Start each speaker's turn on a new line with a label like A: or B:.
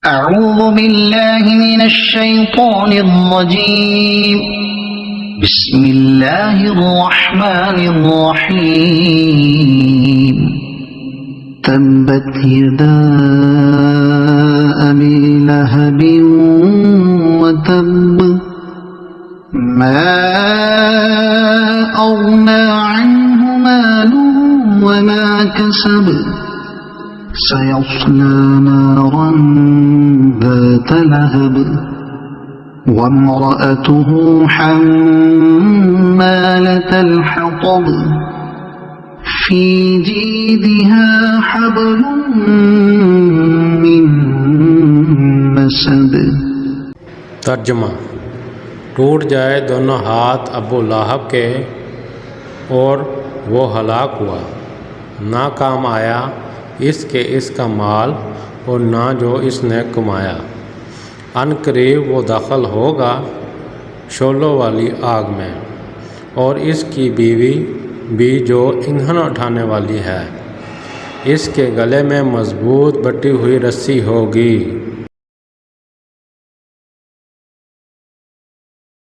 A: أعوذ بالله من الشيطان الرجيم بسم الله الرحمن الرحيم تبت يدا أبي لهب وتب ما أغنى عنه ماله وما كسب سيصلى نارا ذات لهب وامرأته حمالة الحطب في جيدها حبل من مسد।
B: तर्जुमा। टूट जाए दोनों हाथ अबू लाहब के और वो हलाक हुआ, ना काम आया इसका माल और ना जो इसने कमाया। अनकरीब वो दाखिल होगा शोलों वाली आग में और इसकी बीवी भी जो ईंधन उठाने वाली है। इसके गले में मजबूत बटी हुई रस्सी होगी।